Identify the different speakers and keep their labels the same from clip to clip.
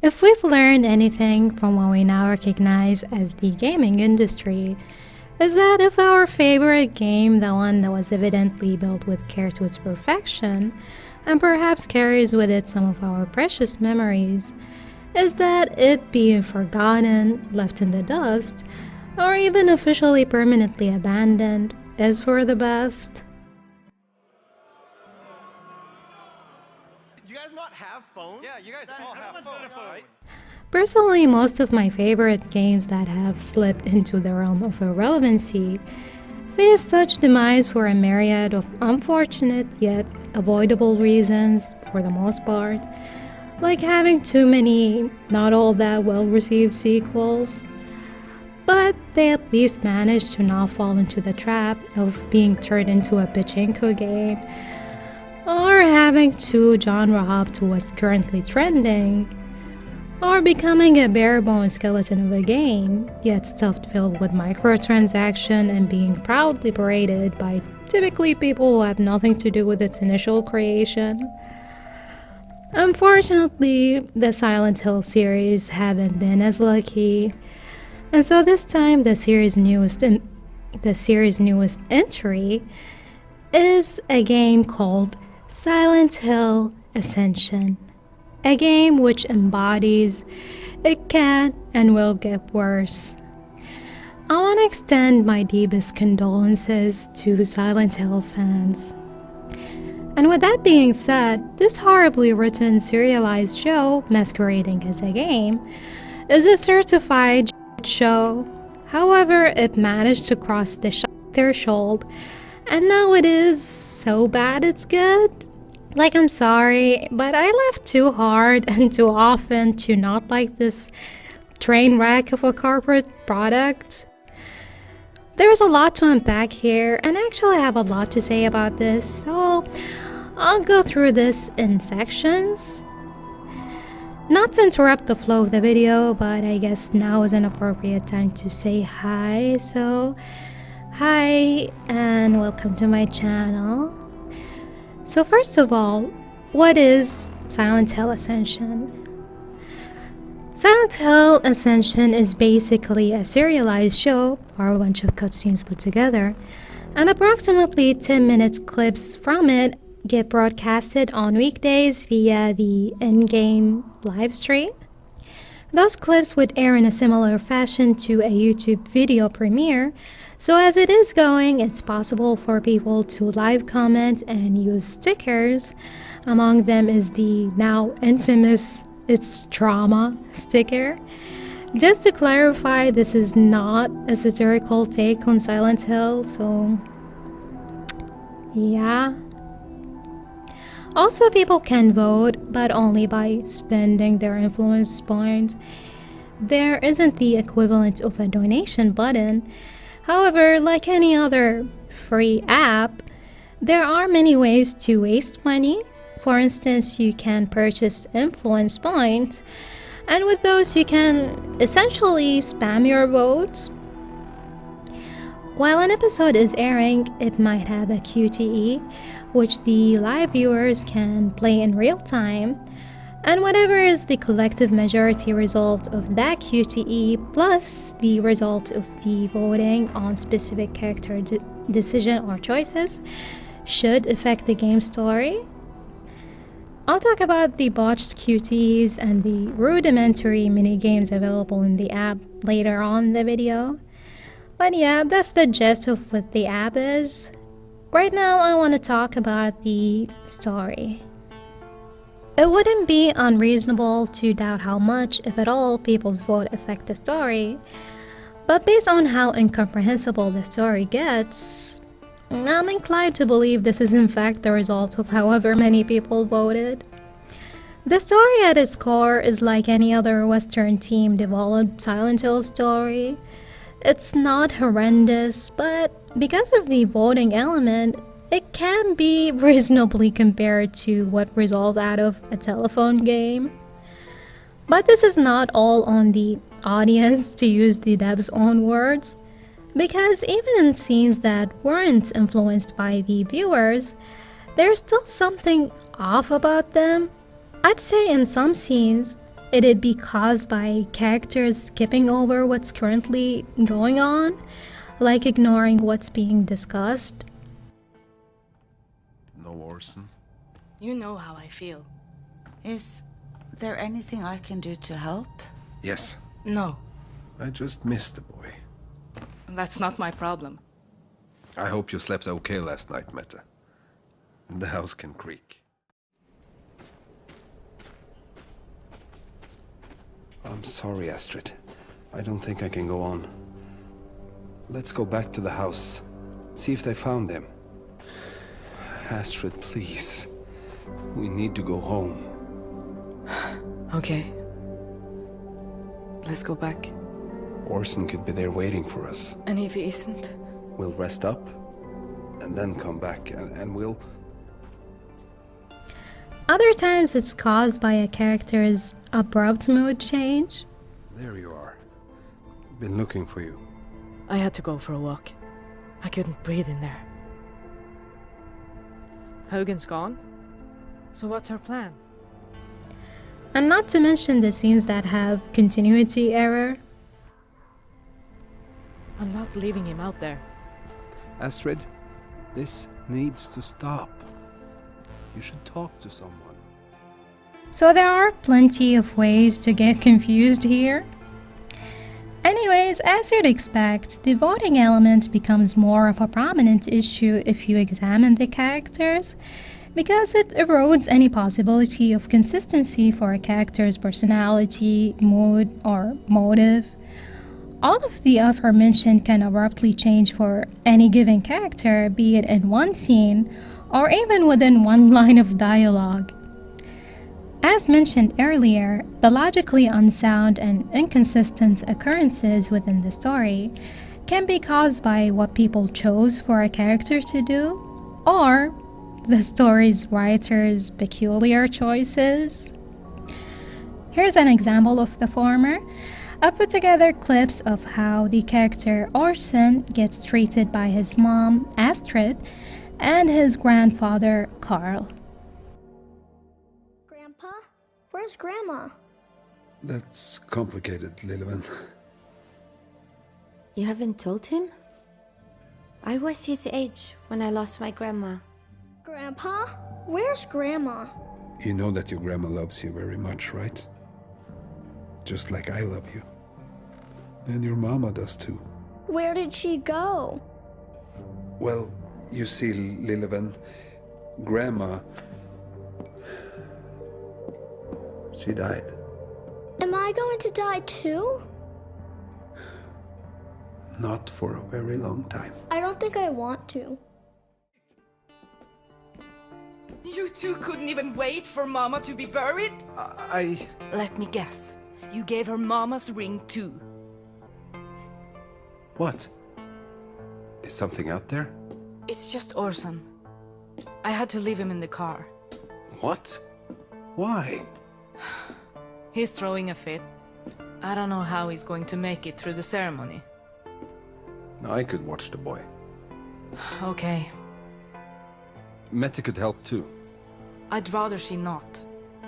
Speaker 1: If we've learned anything from what we now recognize as the gaming industry, is that if our favorite game, the one that was evidently built with care to its perfection, and perhaps carries with it some of our precious memories, is that it being forgotten, left in the dust, or even officially permanently abandoned, is for the best?
Speaker 2: Do you guys not have phones?
Speaker 3: Yeah, you guys all have phones, right?
Speaker 1: Personally, most of my favorite games that have slipped into the realm of irrelevancy face such demise for a myriad of unfortunate yet avoidable reasons for the most part, like having too many not all that well received sequels. But they at least managed to not fall into the trap of being turned into a pachinko game, or having to genre hop to what's currently trending, or becoming a bare-bones skeleton of a game, yet stuffed filled with microtransaction and being proudly paraded by typically people who have nothing to do with its initial creation. Unfortunately, the Silent Hill series haven't been as lucky, and so this time the series' newest entry is a game called Silent Hill Ascension. A game which embodies it can and will get worse. I want to extend my deepest condolences to Silent Hill fans. And with that being said, this horribly written serialized show, masquerading as a game, is a certified show. However, it managed to cross the threshold, and now it is so bad it's good. Like, I'm sorry, but I laugh too hard and too often to not like this train wreck of a corporate product. There's a lot to unpack here, and I actually have a lot to say about this, so I'll go through this in sections. Not to interrupt the flow of the video, but I guess now is an appropriate time to say hi. So, hi and welcome to my channel. So first of all, what is Silent Hill Ascension? Silent Hill Ascension is basically a serialized show, or a bunch of cutscenes put together, and approximately 10-minute clips from it get broadcasted on weekdays via the in-game live stream. Those clips would air in a similar fashion to a YouTube video premiere, so as it is going, it's possible for people to live comment and use stickers. Among them is the now infamous "It's Trauma" sticker. Just to clarify, this is not a satirical take on Silent Hill, so yeah. Also, people can vote, but only by spending their influence points. There isn't the equivalent of a donation button. However, like any other free app, there are many ways to waste money. For instance, you can purchase influence points, and with those you can essentially spam your votes. While an episode is airing, it might have a QTE, which the live viewers can play in real time, and whatever is the collective majority result of that QTE plus the result of the voting on specific character decision or choices should affect the game story. I'll talk about the botched QTEs and the rudimentary mini-games available in the app later on in the video. But yeah, that's the gist of what the app is. Right now, I want to talk about the story. It wouldn't be unreasonable to doubt how much, if at all, people's vote affect the story. But based on how incomprehensible the story gets, I'm inclined to believe this is in fact the result of however many people voted. The story at its core is like any other Western team-developed Silent Hill story. It's not horrendous, but because of the voting element, it can be reasonably compared to what results out of a telephone game. But this is not all on the audience, to use the dev's own words, because even in scenes that weren't influenced by the viewers, there's still something off about them. I'd say in some scenes, it'd be caused by characters skipping over what's currently going on, like ignoring what's being discussed.
Speaker 2: No, Orson.
Speaker 4: You know how I feel.
Speaker 5: Is there anything I can do to help?
Speaker 2: Yes,
Speaker 4: No,
Speaker 2: I just missed the boy.
Speaker 4: that's not my problem.
Speaker 2: I hope you slept okay last night, Meta. The house can creak. I'm sorry, Astrid. I don't think I can go on. Let's go back to the house. See if they found him. Astrid, please. We need to go home.
Speaker 4: Okay. Let's go back.
Speaker 2: Orson could be there waiting for us.
Speaker 4: And if he isn't?
Speaker 2: We'll rest up, and then come back, and we'll...
Speaker 1: Other times it's caused by a character's abrupt mood change.
Speaker 2: There you are. Been looking for you.
Speaker 4: I had to go for a walk. I couldn't breathe in there. Hogan's gone? So what's our plan?
Speaker 1: And not to mention the scenes that have continuity error.
Speaker 4: I'm not leaving him out there.
Speaker 2: Astrid, this needs to stop. You should talk to someone.
Speaker 1: So there are plenty of ways to get confused here. Anyways, as you'd expect, the voting element becomes more of a prominent issue if you examine the characters, because it erodes any possibility of consistency for a character's personality, mood, or motive. All of the aforementioned can abruptly change for any given character, be it in one scene or even within one line of dialogue. As mentioned earlier, the logically unsound and inconsistent occurrences within the story can be caused by what people chose for a character to do, or the story's writer's peculiar choices. Here's an example of the former. I've put together clips of how the character Orson gets treated by his mom, Astrid, and his grandfather, Carl.
Speaker 6: Grandpa? Where's Grandma?
Speaker 2: That's complicated, Lillivan.
Speaker 7: You haven't told him? I was his age when I lost my grandma.
Speaker 6: Grandpa? Where's Grandma?
Speaker 2: You know that your grandma loves you very much, right? Just like I love you. And your mama does too.
Speaker 6: Where did she go?
Speaker 2: Well, you see, Lillivan, Grandma... she died.
Speaker 6: Am I going to die too?
Speaker 2: Not for a very long time.
Speaker 6: I don't think I want to.
Speaker 4: You two couldn't even wait for Mama to be buried?
Speaker 2: I...
Speaker 4: Let me guess. You gave her Mama's ring too.
Speaker 2: What? Is something out there?
Speaker 4: It's just Orson. I had to leave him in the car.
Speaker 2: What? Why?
Speaker 4: He's throwing a fit. I don't know how he's going to make it through the ceremony.
Speaker 2: I could watch the boy.
Speaker 4: Okay.
Speaker 2: Mette could help too.
Speaker 4: I'd rather she not.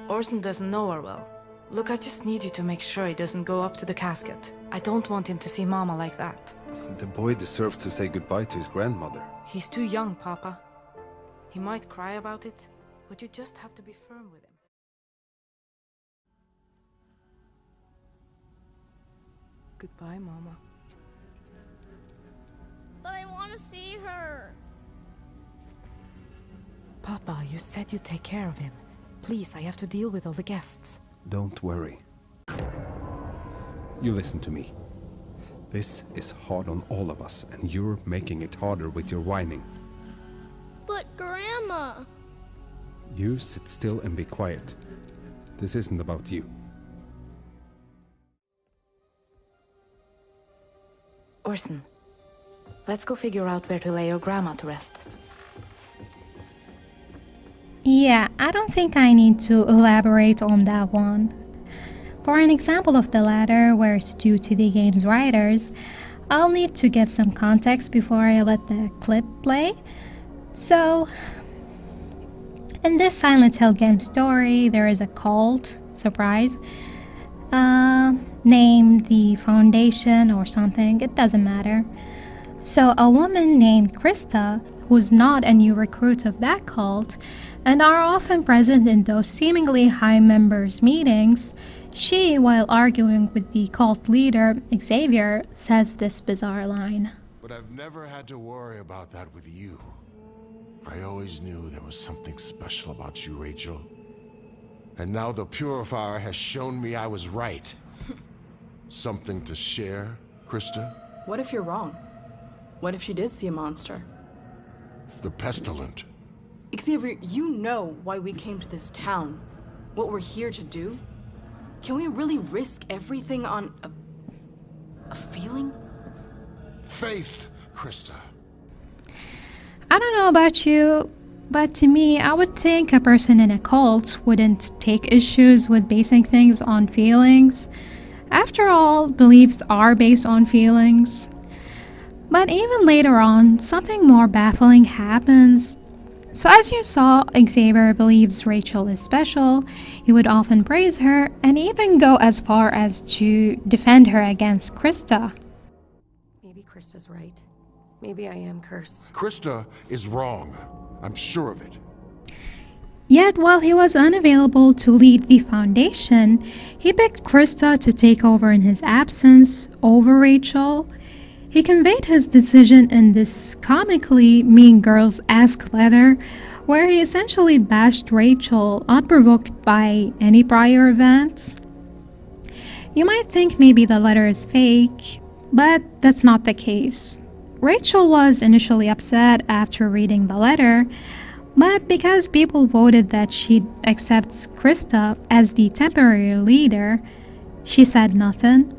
Speaker 4: Orson doesn't know her well. Look, I just need you to make sure he doesn't go up to the casket. I don't want him to see Mama like that.
Speaker 2: The boy deserves to say goodbye to his grandmother.
Speaker 4: He's too young, Papa. He might cry about it, but you just have to be firm with him. Goodbye, Mama.
Speaker 6: But I want to see her.
Speaker 4: Papa, you said you'd take care of him. Please, I have to deal with all the guests.
Speaker 2: Don't worry. You listen to me. This is hard on all of us, and you're making it harder with your whining.
Speaker 6: But Grandma...
Speaker 2: You sit still and be quiet. This isn't about you.
Speaker 4: Orson, let's go figure out where to lay your grandma to rest.
Speaker 1: Yeah, I don't think I need to elaborate on that one. For an example of the latter, where it's due to the game's writers, I'll need to give some context before I let the clip play. So, in this Silent Hill game story, there is a cult, surprise, name the foundation or something, it doesn't matter. So a woman named Krista, who's not a new recruit of that cult, and are often present in those seemingly high members' meetings, she, while arguing with the cult leader, Xavier, says this bizarre line.
Speaker 8: But I've never had to worry about that with you. I always knew there was something special about you, Rachel. And now the Purifier has shown me I was right. Something to share, Krista?
Speaker 9: What if you're wrong? What if she did see a monster?
Speaker 8: The Pestilent.
Speaker 9: Xavier, you know why we came to this town. What we're here to do. Can we really risk everything on a feeling?
Speaker 8: Faith, Krista.
Speaker 1: I don't know about you, but to me, I would think a person in a cult wouldn't take issues with basing things on feelings. After all, beliefs are based on feelings. But even later on, something more baffling happens. So as you saw, Xavier believes Rachel is special. He would often praise her and even go as far as to defend her against Krista.
Speaker 10: Maybe Krista's right. Maybe I am cursed.
Speaker 8: Krista is wrong. I'm sure of it.
Speaker 1: Yet while he was unavailable to lead the foundation, he picked Krista to take over in his absence over Rachel. He conveyed his decision in this comically Mean Girls esque letter, where he essentially bashed Rachel, unprovoked by any prior events. You might think maybe the letter is fake, but that's not the case. Rachel was initially upset after reading the letter, but because people voted that she accepts Krista as the temporary leader, she said nothing.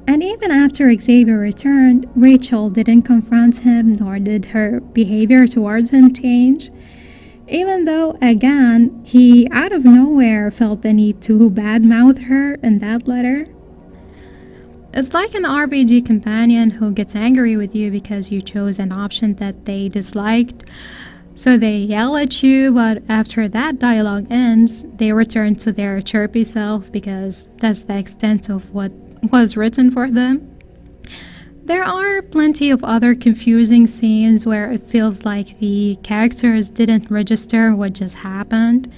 Speaker 1: And even after Xavier returned, Rachel didn't confront him, nor did her behavior towards him change. Even though, again, he out of nowhere felt the need to badmouth her in that letter. It's like an RPG companion who gets angry with you because you chose an option that they disliked. So they yell at you, but after that dialogue ends, they return to their chirpy self because that's the extent of what was written for them. There are plenty of other confusing scenes where it feels like the characters didn't register what just happened.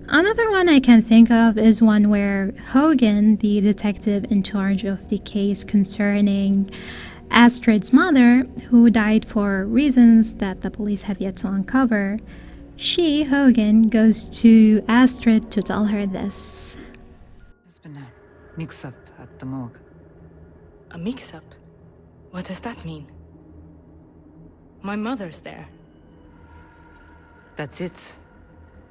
Speaker 1: Another one I can think of is one where Hogan, the detective in charge of the case concerning Astrid's mother, who died for reasons that the police have yet to uncover, Hogan, goes to Astrid to tell her this.
Speaker 4: There's been a mix-up at the morgue. A mix-up? What does that mean? My mother's there. That's it.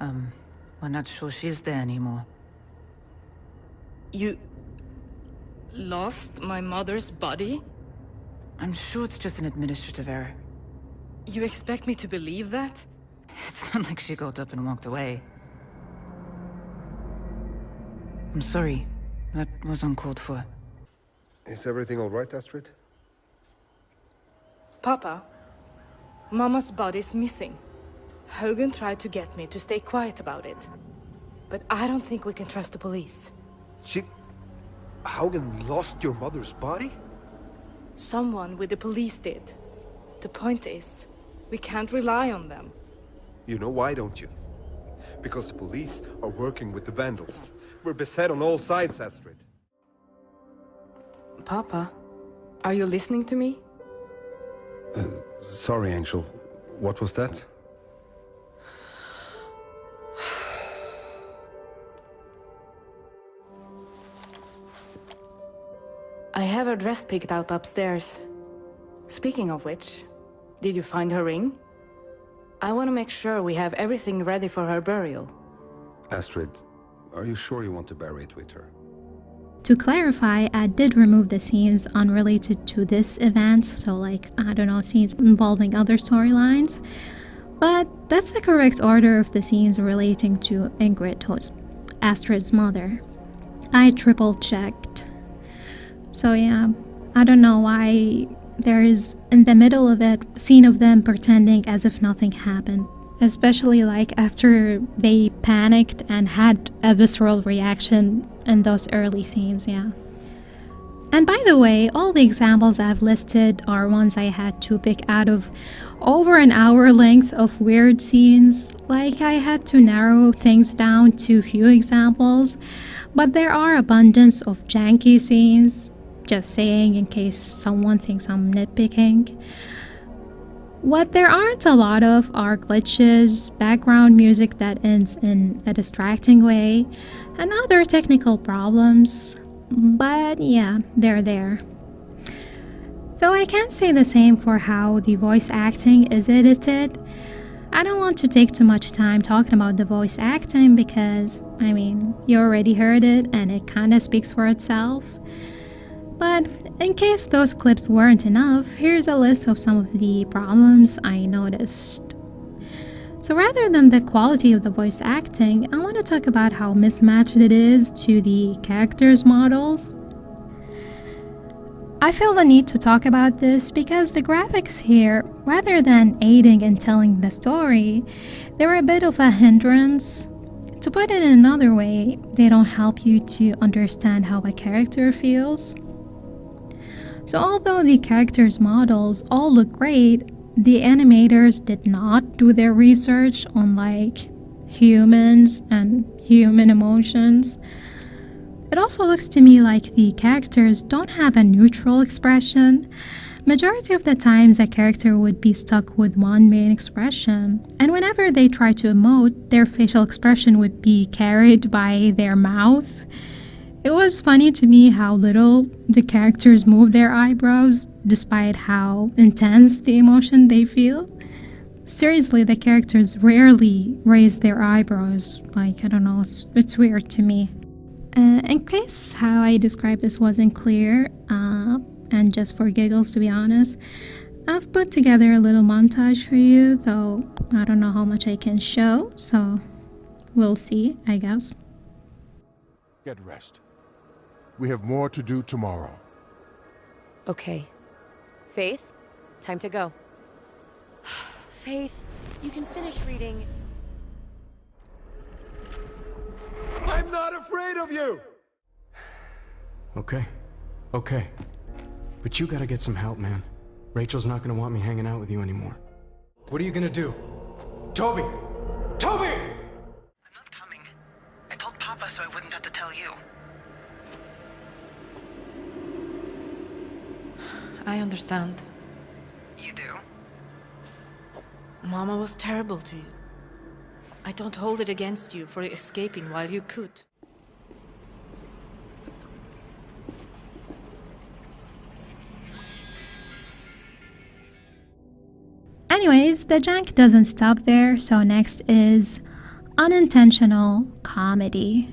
Speaker 4: We're not sure she's there anymore. You lost my mother's body? I'm sure it's just an administrative error. You expect me to believe that? It's not like she got up and walked away. I'm sorry. That was uncalled for.
Speaker 2: Is everything all right, Astrid?
Speaker 4: Papa, Mama's body's missing. Hogan tried to get me to stay quiet about it. But I don't think we can trust the police.
Speaker 2: Hogan lost your mother's body?
Speaker 4: Someone with the police did. The point is, we can't rely on them.
Speaker 2: You know why, don't you? Because the police are working with the vandals. We're beset on all sides, Astrid.
Speaker 4: Papa, are you listening to me?
Speaker 2: Sorry, Angel. What was that?
Speaker 4: I have her dress picked out upstairs. Speaking of which, did you find her ring? I want to make sure we have everything ready for her burial.
Speaker 2: Astrid, are you sure you want to bury it with her?
Speaker 1: To clarify, I did remove the scenes unrelated to this event, so like, I don't know, scenes involving other storylines. But that's the correct order of the scenes relating to Ingrid, who's Astrid's mother. I triple checked. So yeah, I don't know why there is, in the middle of it, a scene of them pretending as if nothing happened. Especially like after they panicked and had a visceral reaction in those early scenes, yeah. And by the way, all the examples I've listed are ones I had to pick out of over an hour length of weird scenes. Like, I had to narrow things down to few examples, but there are abundance of janky scenes. Just saying in case someone thinks I'm nitpicking. What there aren't a lot of are glitches, background music that ends in a distracting way, and other technical problems. But yeah, they're there. Though I can't say the same for how the voice acting is edited. I don't want to take too much time talking about the voice acting because, I mean, you already heard it and it kinda speaks for itself. But in case those clips weren't enough, here's a list of some of the problems I noticed. So rather than the quality of the voice acting, I want to talk about how mismatched it is to the characters' models. I feel the need to talk about this because the graphics here, rather than aiding in telling the story, they're a bit of a hindrance. To put it in another way, they don't help you to understand how a character feels. So although the characters' models all look great, the animators did not do their research on like humans and human emotions. It also looks to me like the characters don't have a neutral expression. Majority of the times a character would be stuck with one main expression, and whenever they try to emote, their facial expression would be carried by their mouth. It was funny to me how little the characters move their eyebrows despite how intense the emotion they feel. Seriously, the characters rarely raise their eyebrows. Like, I don't know, it's weird to me. In case how I described this wasn't clear, and just for giggles to be honest, I've put together a little montage for you, though I don't know how much I can show, so we'll see, I guess.
Speaker 8: Get rest. We have more to do tomorrow.
Speaker 10: Okay. Faith, time to go. Faith, you can finish reading.
Speaker 8: I'm not afraid of you!
Speaker 11: Okay. Okay. But you gotta get some help, man. Rachel's not gonna want me hanging out with you anymore. What are you gonna do? Toby! Toby!
Speaker 12: I'm not coming. I told Papa so I wouldn't have to tell you.
Speaker 4: I understand.
Speaker 12: You do?
Speaker 4: Mama was terrible to you. I don't hold it against you for escaping while you could.
Speaker 1: Anyways, the jank doesn't stop there, so next is unintentional comedy.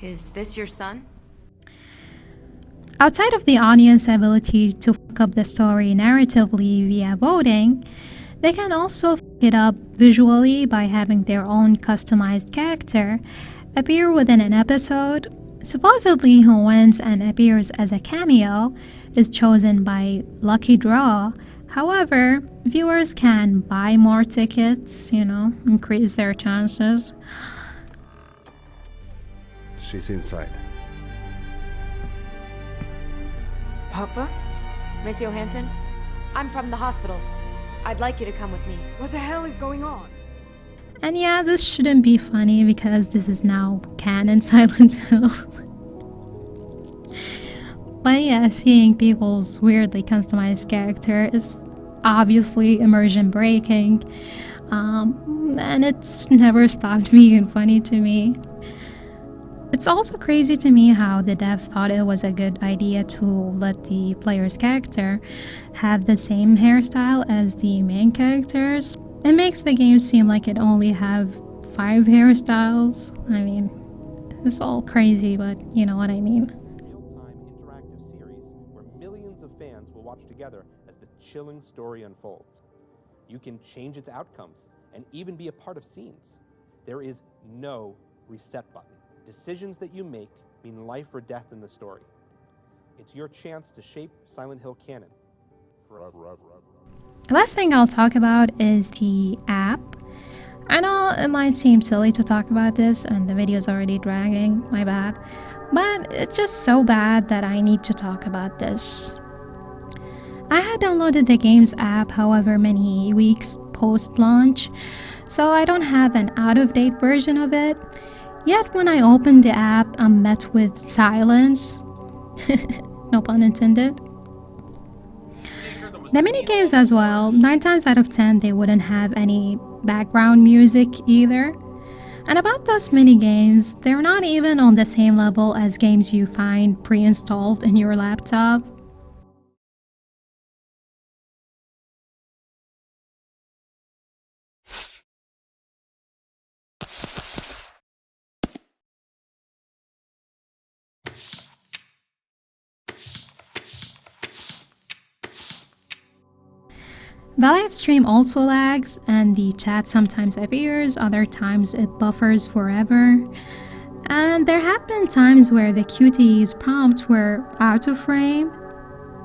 Speaker 7: Is this your son?
Speaker 1: Outside of the audience's ability to fuck up the story narratively via voting, they can also fuck it up visually by having their own customized character appear within an episode. Supposedly, who wins and appears as a cameo is chosen by lucky draw. However, viewers can buy more tickets, increase their chances.
Speaker 2: She's inside.
Speaker 7: Papa? Miss Johansson? I'm from the hospital. I'd like you to come with me.
Speaker 9: What the hell is going on?
Speaker 1: And yeah, this shouldn't be funny because this is now canon Silent Hill. But yeah, seeing people's weirdly customized character is obviously immersion breaking. And it's never stopped being funny to me. It's also crazy to me how the devs thought it was a good idea to let the player's character have the same hairstyle as the main characters. It makes the game seem like it only have 5 hairstyles. I mean, it's all crazy, but you know what I mean.
Speaker 13: Real-time interactive series where millions of fans will watch together as the chilling story unfolds. You can change its outcomes and even be a part of scenes. There is no reset button. Decisions that you make mean life or death in the story. It's your chance to shape Silent Hill canon forever.
Speaker 1: The last thing I'll talk about is the app. I know it might seem silly to talk about this and the video's already dragging, my bad, but it's just so bad that I need to talk about this. I had downloaded the game's app however many weeks post-launch, so I don't have an out-of-date version of it. Yet when I opened the app, I'm met with silence. No pun intended. The minigames as well, 9 times out of 10 they wouldn't have any background music either. And about those minigames, they're not even on the same level as games you find pre-installed in your laptop. The live stream also lags, and the chat sometimes appears, other times it buffers forever. And there have been times where the QTE's prompts were out of frame.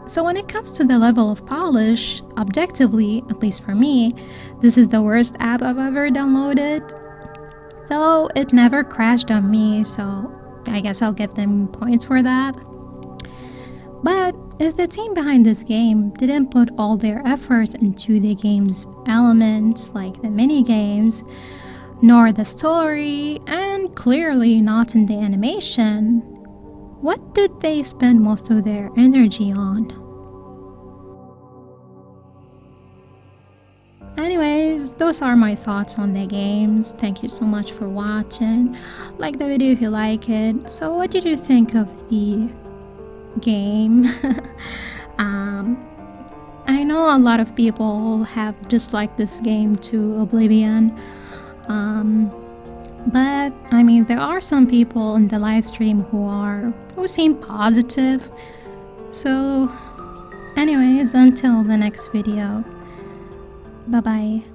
Speaker 1: So when it comes to the level of polish, objectively, at least for me, this is the worst app I've ever downloaded. Though it never crashed on me, so I guess I'll give them points for that. But if the team behind this game didn't put all their effort into the game's elements, like the minigames, nor the story, and clearly not in the animation, what did they spend most of their energy on? Anyways, those are my thoughts on the games. Thank you so much for watching. Like the video if you like it. So what did you think of the game? I know a lot of people have disliked this game to oblivion, but I mean there are some people in the live stream who seem positive. So anyways, until the next video, bye bye.